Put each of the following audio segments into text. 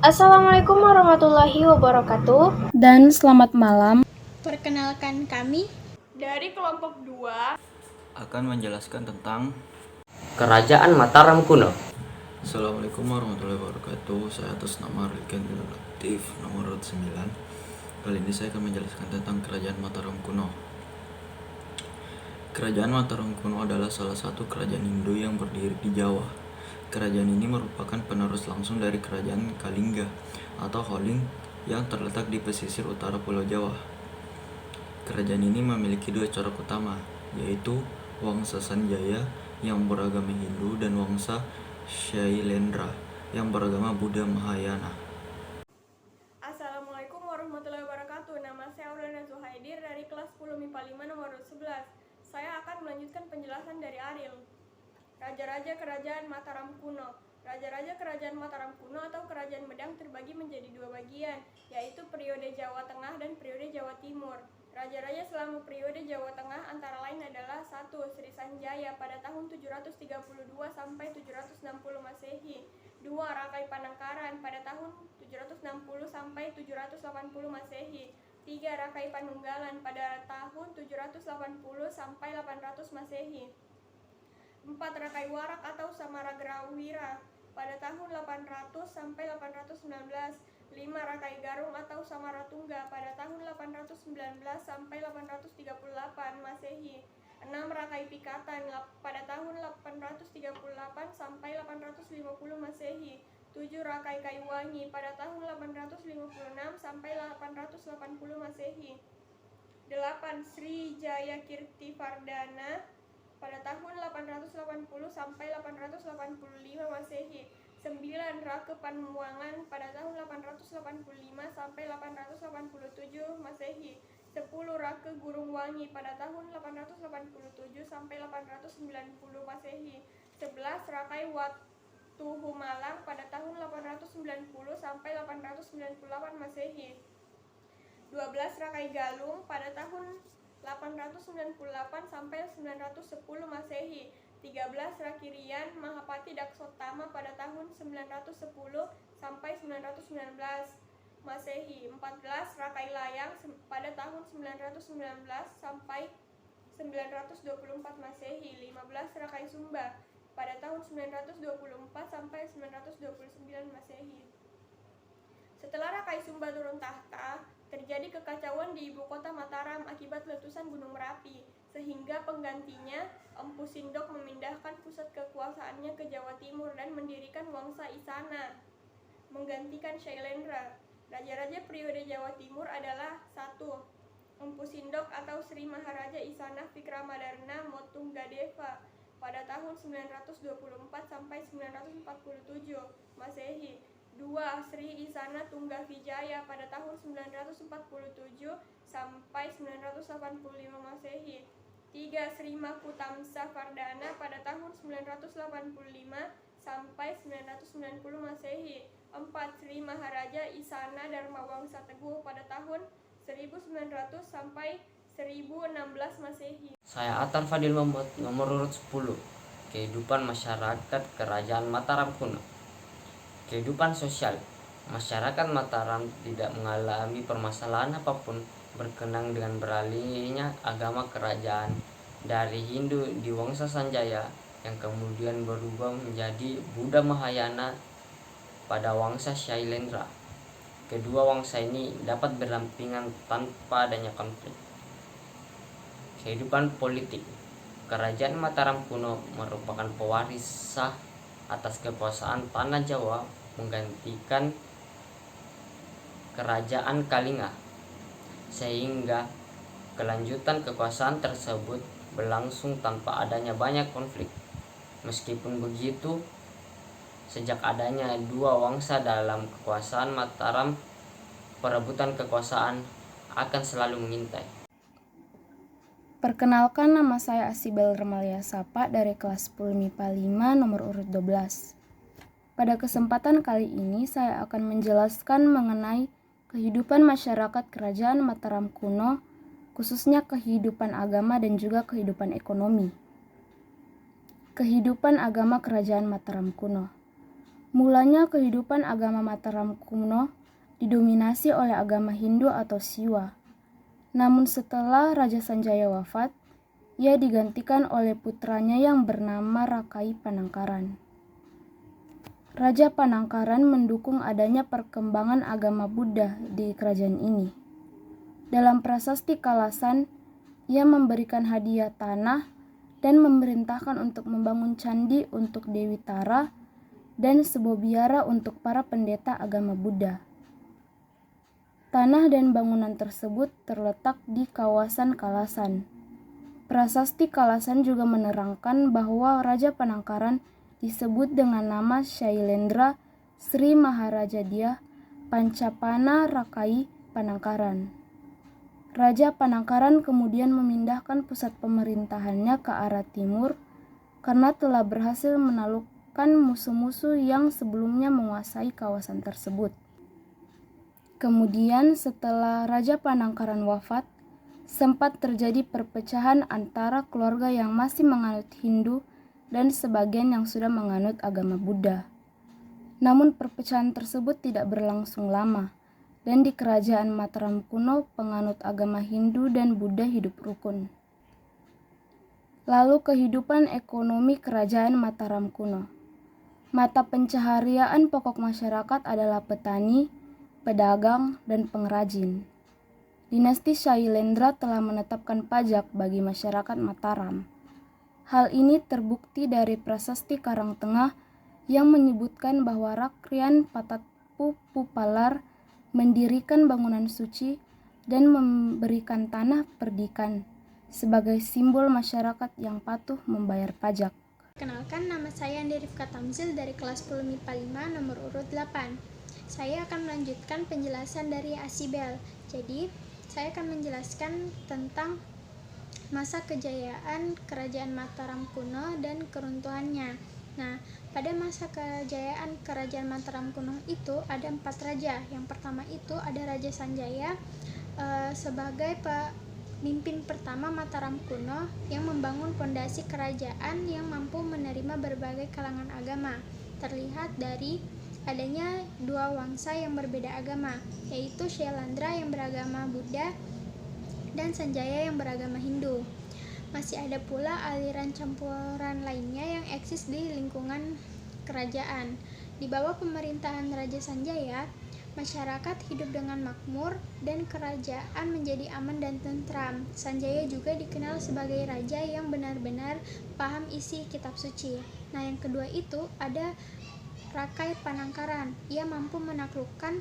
Assalamualaikum warahmatullahi wabarakatuh. Dan selamat malam. Perkenalkan kami dari kelompok 2 akan menjelaskan tentang Kerajaan Mataram kuno. Assalamualaikum warahmatullahi wabarakatuh. Saya atas nama Riken Latif nomor 9. Kali ini saya akan menjelaskan tentang Kerajaan Mataram kuno. Kerajaan Mataram kuno adalah salah satu kerajaan Hindu yang berdiri di Jawa. Kerajaan ini merupakan penerus langsung dari Kerajaan Kalingga atau Holling yang terletak di pesisir utara Pulau Jawa. Kerajaan ini memiliki dua corak utama, yaitu Wangsa Sanjaya yang beragama Hindu dan Wangsa Shailendra yang beragama Buddha Mahayana. Assalamualaikum warahmatullahi wabarakatuh. Nama saya Aureliana Zuhaidir dari kelas 10 MIPA 5 nomor 11. Saya akan melanjutkan penjelasan dari Ariel. Raja-raja Kerajaan Mataram kuno. Raja-raja Kerajaan Mataram kuno atau Kerajaan Medang terbagi menjadi dua bagian, yaitu periode Jawa Tengah dan periode Jawa Timur. Raja-raja selama periode Jawa Tengah antara lain adalah 1. Sri Sanjaya pada tahun 732 sampai 760 Masehi. 2. Rakai Panangkaran pada tahun 760 sampai 780 Masehi. 3. Rakai Panunggalan pada tahun 780 sampai 800 Masehi. 4. Rakai Warak atau Samaragrawira pada tahun 800 sampai 819. 5. Rakai Garung atau Samaratungga pada tahun 819 sampai 838 Masehi. 6. Rakai Pikatan pada tahun 838 sampai 850 Masehi. 7. Rakai Kayuwangi pada tahun 856 sampai 880 Masehi. 8. Sri Jayakirtivardhana pada tahun 880 sampai 885 Masehi. 9. Rake Panemuangan pada tahun 885 sampai 887 Masehi. 10. Rake Gurungwangi pada tahun 887 sampai 890 Masehi. 11. Rakai Watuhumalang pada tahun 890 sampai 898 Masehi. 12. Rakai Galung pada tahun 898 sampai 910 Masehi. 13. Rakirian Mahapati Daksotama pada tahun 910 sampai 919 Masehi. 14. Rakai Layang pada tahun 919 sampai 924 Masehi. 15. Rakai Sumba pada tahun 924 sampai 929 Masehi. Setelah Rakai Sumba turun tahta, terjadi kekacauan di ibu kota Mataram akibat letusan Gunung Merapi, sehingga penggantinya Empu Sindok memindahkan pusat kekuasaannya ke Jawa Timur dan mendirikan Wangsa Isana, menggantikan Shailendra. Raja-raja periode Jawa Timur adalah 1. Empu Sindok atau Sri Maharaja Isana Vikramadana Motunggadeva pada tahun 924 sampai 947 Masehi. 2. Sri Isana Tunggavijaya pada tahun 947 sampai 985 Masehi. 3. Sri Makutamsa Vardhana pada tahun 985 sampai 990 Masehi. 4. Sri Maharaja Isana Dharmawangsa Teguh pada tahun 1900 sampai 1016 Masehi. Saya Atan Fadil Muhammad nomor urut 10. Kehidupan masyarakat Kerajaan Mataram kuno. Kehidupan sosial. Masyarakat Mataram tidak mengalami permasalahan apapun berkenaan dengan beralihnya agama kerajaan dari Hindu di Wangsa Sanjaya yang kemudian berubah menjadi Buddha Mahayana pada Wangsa Shailendra. Kedua wangsa ini dapat berdampingan tanpa adanya konflik. Kehidupan politik. Kerajaan Mataram kuno merupakan pewaris sah atas kekuasaan tanah Jawa menggantikan Kerajaan Kalinga, sehingga kelanjutan kekuasaan tersebut berlangsung tanpa adanya banyak konflik. Meskipun begitu, sejak adanya dua wangsa dalam kekuasaan Mataram, perebutan kekuasaan akan selalu mengintai. Perkenalkan, nama saya Asibel Remalia Sapa dari kelas 10 MIPA 5 nomor urut 12. Pada kesempatan kali ini saya akan menjelaskan mengenai kehidupan masyarakat Kerajaan Mataram kuno, khususnya kehidupan agama dan juga kehidupan ekonomi. Kehidupan agama Kerajaan Mataram kuno. Mulanya kehidupan agama Mataram kuno didominasi oleh agama Hindu atau Siwa. Namun setelah Raja Sanjaya wafat, ia digantikan oleh putranya yang bernama Rakai Panangkaran. Raja Panangkaran mendukung adanya perkembangan agama Buddha di kerajaan ini. Dalam prasasti Kalasan, ia memberikan hadiah tanah dan memerintahkan untuk membangun candi untuk Dewi Tara dan sebuah biara untuk para pendeta agama Buddha. Tanah dan bangunan tersebut terletak di kawasan Kalasan. Prasasti Kalasan juga menerangkan bahwa Raja Panangkaran disebut dengan nama Shailendra Sri Maharaja Pancapana Rakai Panangkaran. Raja Panangkaran kemudian memindahkan pusat pemerintahannya ke arah timur karena telah berhasil menaklukkan musuh-musuh yang sebelumnya menguasai kawasan tersebut. Kemudian setelah Raja Panangkaran wafat, sempat terjadi perpecahan antara keluarga yang masih menganut Hindu dan sebagian yang sudah menganut agama Buddha. Namun perpecahan tersebut tidak berlangsung lama, dan di kerajaan Mataram kuno penganut agama Hindu dan Buddha hidup rukun. Lalu kehidupan ekonomi kerajaan Mataram kuno. Mata pencaharian pokok masyarakat adalah petani, pedagang, dan pengrajin. Dinasti Shailendra telah menetapkan pajak bagi masyarakat Mataram. Hal ini terbukti dari prasasti Karangtengah yang menyebutkan bahwa Rakrian Patatpu Pupalar mendirikan bangunan suci dan memberikan tanah perdikan sebagai simbol masyarakat yang patuh membayar pajak. Kenalkan, nama saya Andi Rifka Tamzil dari kelas 10 MIPA 5 nomor urut 8. Saya akan melanjutkan penjelasan dari Asibel. Jadi, saya akan menjelaskan tentang masa kejayaan Kerajaan Mataram kuno dan keruntuhannya. Nah, pada masa kejayaan Kerajaan Mataram kuno itu ada 4 raja. Yang pertama itu ada Raja Sanjaya sebagai pemimpin pertama Mataram kuno yang membangun fondasi kerajaan yang mampu menerima berbagai kalangan agama. Terlihat dari adanya 2 wangsa yang berbeda agama, yaitu Shailendra yang beragama Buddha dan Sanjaya yang beragama Hindu. Masih ada pula aliran campuran lainnya yang eksis di lingkungan kerajaan. Di bawah pemerintahan Raja Sanjaya, masyarakat hidup dengan makmur dan kerajaan menjadi aman dan tentram. Sanjaya juga dikenal sebagai raja yang benar-benar paham isi kitab suci. Nah, yang kedua itu ada Rakai Panangkaran. Ia mampu menaklukkan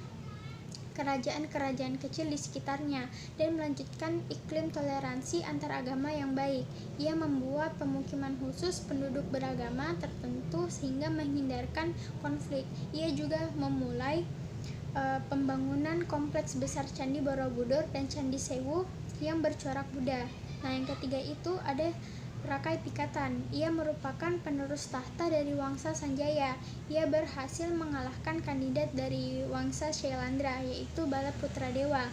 kerajaan-kerajaan kecil di sekitarnya dan melanjutkan iklim toleransi antar agama yang baik. Ia membuat pemukiman khusus penduduk beragama tertentu sehingga menghindarkan konflik. Ia juga memulai pembangunan kompleks besar Candi Borobudur dan Candi Sewu yang bercorak Buddha. Nah, yang ketiga itu ada Rakai Pikatan. Ia merupakan penerus tahta dari Wangsa Sanjaya. Ia berhasil mengalahkan kandidat dari Wangsa Shailendra, yaitu Bala Putra Dewa.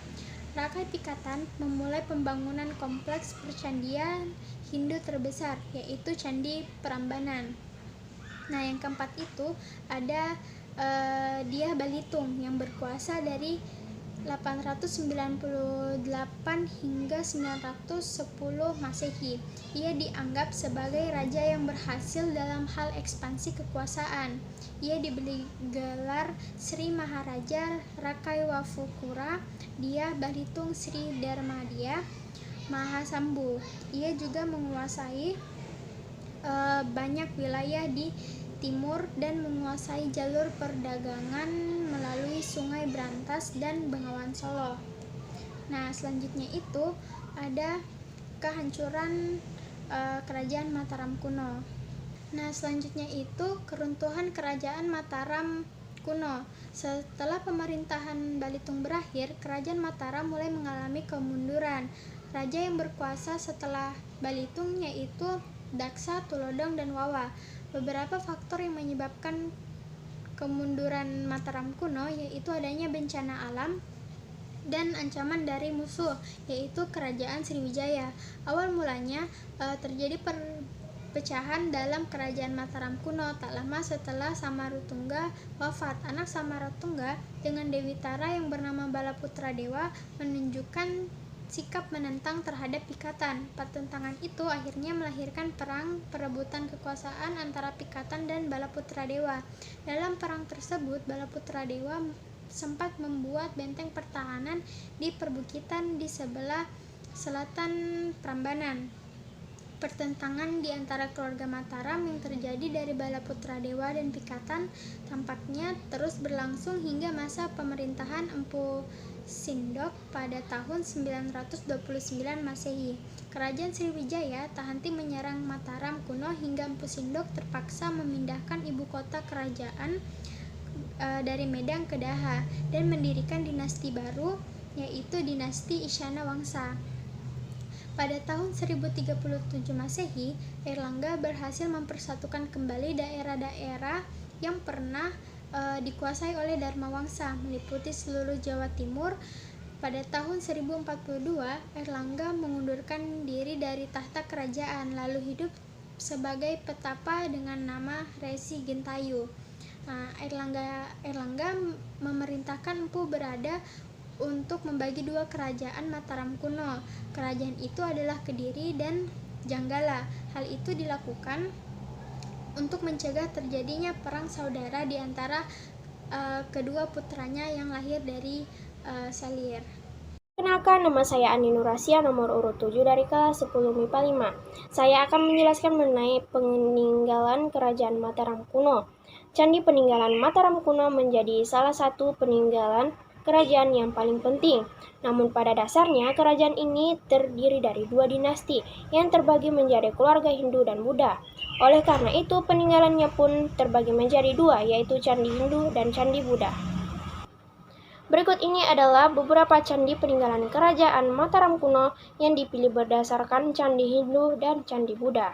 Rakai Pikatan memulai pembangunan kompleks percandian Hindu terbesar, yaitu Candi Prambanan. Nah, yang keempat itu ada Dyah Balitung yang berkuasa dari 898 hingga 910 Masehi. Ia dianggap sebagai raja yang berhasil dalam hal ekspansi kekuasaan. Ia diberi gelar Sri Maharaja Rakai Wafukura Dyah Balitung Sri Dharmadya Mahasambu. Ia juga menguasai banyak wilayah di timur dan menguasai jalur perdagangan melalui Sungai Brantas dan Bengawan Solo. Nah, selanjutnya itu ada kehancuran kerajaan Mataram kuno. Nah, selanjutnya itu keruntuhan kerajaan Mataram kuno. Setelah pemerintahan Balitung berakhir, kerajaan Mataram mulai mengalami kemunduran. Raja yang berkuasa setelah Balitung yaitu Daksa, Tulodong, dan Wawa. Beberapa faktor yang menyebabkan kemunduran Mataram kuno yaitu adanya bencana alam dan ancaman dari musuh, yaitu kerajaan Sriwijaya. Awal mulanya terjadi perpecahan dalam kerajaan Mataram kuno. Tak lama setelah Samarutungga wafat, anak Samarutungga dengan Dewi Tara yang bernama Balaputra Dewa menunjukkan sikap menentang terhadap Pikatan. Pertentangan itu akhirnya melahirkan perang perebutan kekuasaan antara Pikatan dan Balaputra Dewa. Dalam perang tersebut, Balaputra Dewa sempat membuat benteng pertahanan di perbukitan di sebelah selatan Prambanan. Pertentangan di antara keluarga Mataram yang terjadi dari Balaputra Dewa dan Pikatan tampaknya terus berlangsung hingga masa pemerintahan Empu Sindok pada tahun 929 Masehi. Kerajaan Sriwijaya tak henti menyerang Mataram kuno hingga Empu Sindok terpaksa memindahkan ibu kota kerajaan dari Medan ke Daha dan mendirikan dinasti baru, yaitu dinasti Isyana Wangsa. Pada tahun 1037 Masehi, Airlangga berhasil mempersatukan kembali daerah-daerah yang pernah dikuasai oleh Dharma Wangsa, meliputi seluruh Jawa Timur. Pada tahun 1042, Airlangga mengundurkan diri dari tahta kerajaan, lalu hidup sebagai petapa dengan nama Resi Gentayu. Airlangga memerintahkan Empu Berada untuk membagi dua kerajaan Mataram kuno. Kerajaan itu adalah Kediri dan Janggala. Hal itu dilakukan untuk mencegah terjadinya perang saudara di antara kedua putranya yang lahir dari Salir. Kenalkan, nama saya Ani Nurasia, nomor urut 7 dari kelas 10 MIPA 5. Saya akan menjelaskan mengenai peninggalan kerajaan Mataram kuno. Candi peninggalan Mataram kuno menjadi salah satu peninggalan kerajaan yang paling penting. Namun pada dasarnya kerajaan ini terdiri dari dua dinasti yang terbagi menjadi keluarga Hindu dan Buddha. Oleh karena itu peninggalannya pun terbagi menjadi dua, yaitu Candi Hindu dan Candi Buddha. Berikut ini adalah beberapa candi peninggalan kerajaan Mataram kuno yang dipilih berdasarkan Candi Hindu dan Candi Buddha.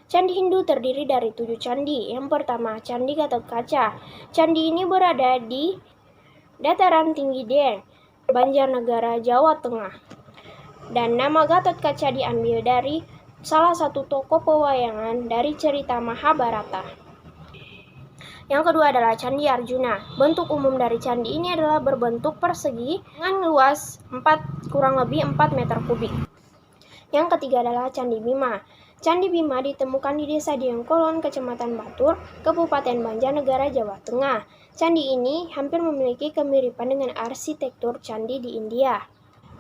Candi Hindu terdiri dari 7 candi. Yang pertama, Candi Gatotkaca. Candi ini berada di dataran tinggi Dieng, Banjarnegara, Jawa Tengah. Dan nama Gatotkaca diambil dari salah satu tokoh pewayangan dari cerita Mahabharata. Yang kedua adalah Candi Arjuna. Bentuk umum dari candi ini adalah berbentuk persegi dengan luas kurang lebih 4 meter kubik. Yang ketiga adalah Candi Bima. Candi Bima ditemukan di Desa Diengkolon, Kecamatan Batur, Kabupaten Banjarnegara, Jawa Tengah. Candi ini hampir memiliki kemiripan dengan arsitektur candi di India.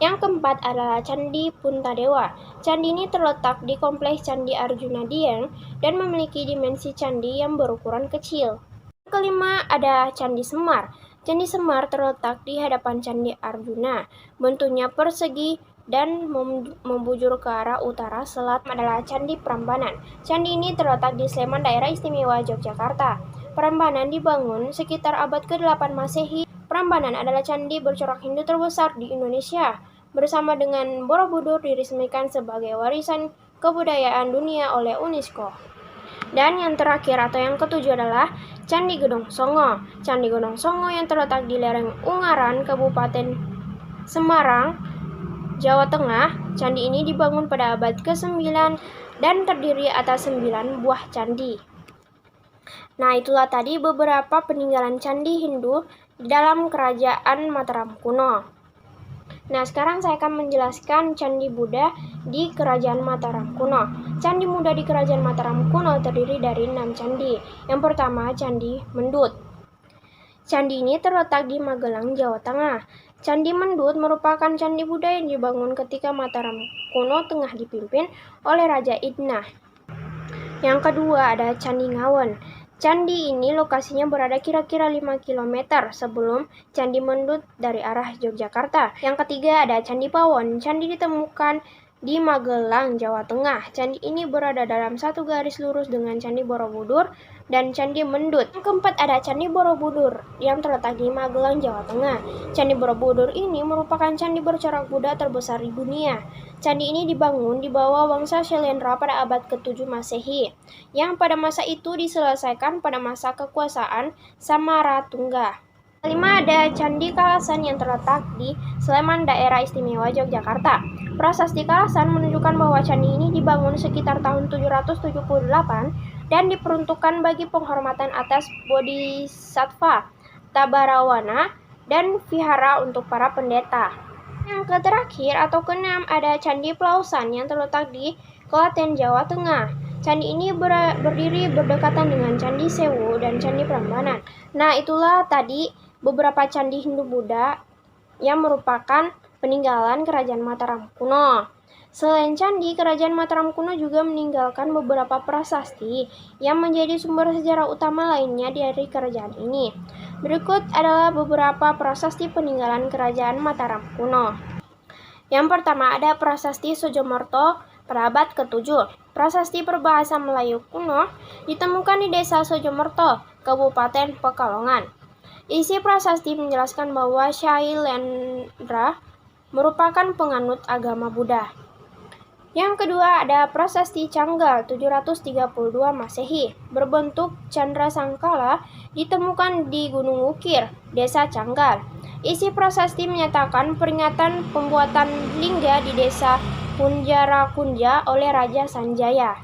Yang keempat adalah Candi Puntadewa. Candi ini terletak di kompleks Candi Arjuna Dieng dan memiliki dimensi candi yang berukuran kecil. Yang kelima ada Candi Semar. Candi Semar terletak di hadapan Candi Arjuna. Bentuknya persegi dan membujur ke arah utara selatan adalah Candi Prambanan. Candi ini terletak di Sleman, Daerah Istimewa Yogyakarta. Prambanan dibangun sekitar abad ke-8 Masehi. Prambanan adalah candi bercorak Hindu terbesar di Indonesia. Bersama dengan Borobudur diresmikan sebagai warisan kebudayaan dunia oleh UNESCO. Dan yang terakhir atau yang ketujuh adalah Candi Gedong Songo. Candi Gedong Songo yang terletak di lereng Ungaran, Kabupaten Semarang, Jawa Tengah. Candi ini dibangun pada abad ke-9 dan terdiri atas 9 buah candi. Nah, itulah tadi beberapa peninggalan candi Hindu di dalam kerajaan Mataram kuno. Nah, sekarang saya akan menjelaskan Candi Buddha di kerajaan Mataram kuno. Candi Buddha di kerajaan Mataram kuno terdiri dari 6 candi. Yang pertama, Candi Mendut. Candi ini terletak di Magelang, Jawa Tengah. Candi Mendut merupakan candi Buddha yang dibangun ketika Mataram kuno tengah dipimpin oleh Raja Idnah. Yang kedua ada Candi Ngawen. Candi ini lokasinya berada kira-kira 5 km sebelum Candi Mendut dari arah Yogyakarta. Yang ketiga ada Candi Pawon. Candi ditemukan di Magelang, Jawa Tengah. Candi ini berada dalam satu garis lurus dengan Candi Borobudur dan Candi Mendut. Yang keempat ada Candi Borobudur yang terletak di Magelang, Jawa Tengah. Candi Borobudur ini merupakan candi bercorak Buddha terbesar di dunia. Candi ini dibangun di bawah Wangsa Syailendra pada abad ke-7 Masehi, yang pada masa itu diselesaikan pada masa kekuasaan Samaratungga. Kelima ada Candi Kalasan yang terletak di Sleman, Daerah Istimewa Yogyakarta. Prasasti Kalasan menunjukkan bahwa candi ini dibangun sekitar tahun 778 dan diperuntukkan bagi penghormatan atas Bodhisattva, Tabarawana, dan vihara untuk para pendeta. Yang terakhir atau keenam ada Candi Pelausan yang terletak di Klaten, Jawa Tengah. Candi ini berdiri berdekatan dengan Candi Sewu dan Candi Prambanan. Nah, itulah tadi beberapa candi Hindu-Buddha yang merupakan peninggalan Kerajaan Mataram kuno. Selain candi, Kerajaan Mataram kuno juga meninggalkan beberapa prasasti yang menjadi sumber sejarah utama lainnya dari kerajaan ini. Berikut adalah beberapa prasasti peninggalan Kerajaan Mataram kuno. Yang pertama ada Prasasti Sojomerto pada abad ke-7. Prasasti berbahasa Melayu kuno ditemukan di Desa Sojomerto, Kabupaten Pekalongan. Isi prasasti menjelaskan bahwa Shailendra merupakan penganut agama Buddha. Yang kedua ada Prasasti Canggal 732 Masehi. Berbentuk candra sangkala ditemukan di Gunung Wukir, Desa Canggal. Isi prasasti menyatakan peringatan pembuatan lingga di Desa Kunjarakunja oleh Raja Sanjaya.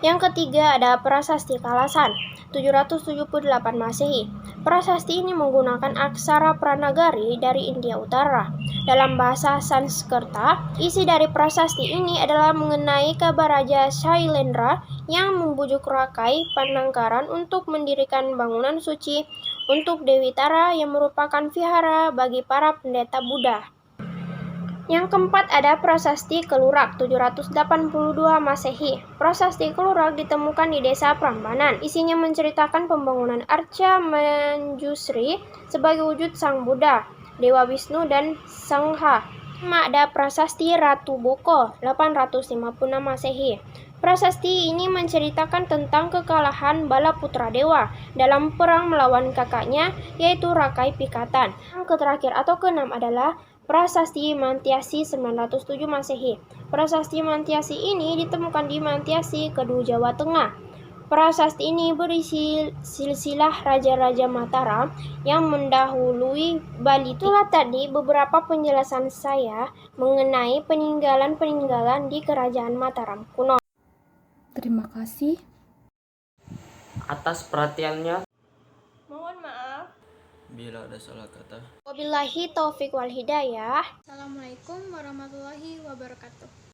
Yang ketiga ada Prasasti Kalasan 778 Masehi. Prasasti ini menggunakan aksara Pranagari dari India Utara. Dalam bahasa Sanskerta, isi dari prasasti ini adalah mengenai kabar Raja Shailendra yang membujuk Rakai Panangkaran untuk mendirikan bangunan suci untuk Dewi Tara yang merupakan vihara bagi para pendeta Buddha. Yang keempat ada Prasasti Kelurak 782 Masehi. Prasasti Kelurak ditemukan di Desa Prambanan. Isinya menceritakan pembangunan Arca Manjusri sebagai wujud Sang Buddha, Dewa Wisnu, dan Sangha. Ada Prasasti Ratu Boko 856 Masehi. Prasasti ini menceritakan tentang kekalahan Balaputra Dewa dalam perang melawan kakaknya, yaitu Rakai Pikatan. Yang terakhir atau keenam adalah Prasasti Mantiasi 907 Masehi. Prasasti Mantiasi ini ditemukan di Mantiasi, Kedu, Jawa Tengah. Prasasti ini berisi silsilah Raja-Raja Mataram yang mendahului Bali. Itulah tadi beberapa penjelasan saya mengenai peninggalan-peninggalan di Kerajaan Mataram kuno. Terima kasih atas perhatiannya. Mohon maaf bila ada salah kata. Wabillahi taufik wal hidayah. Assalamualaikum warahmatullahi wabarakatuh.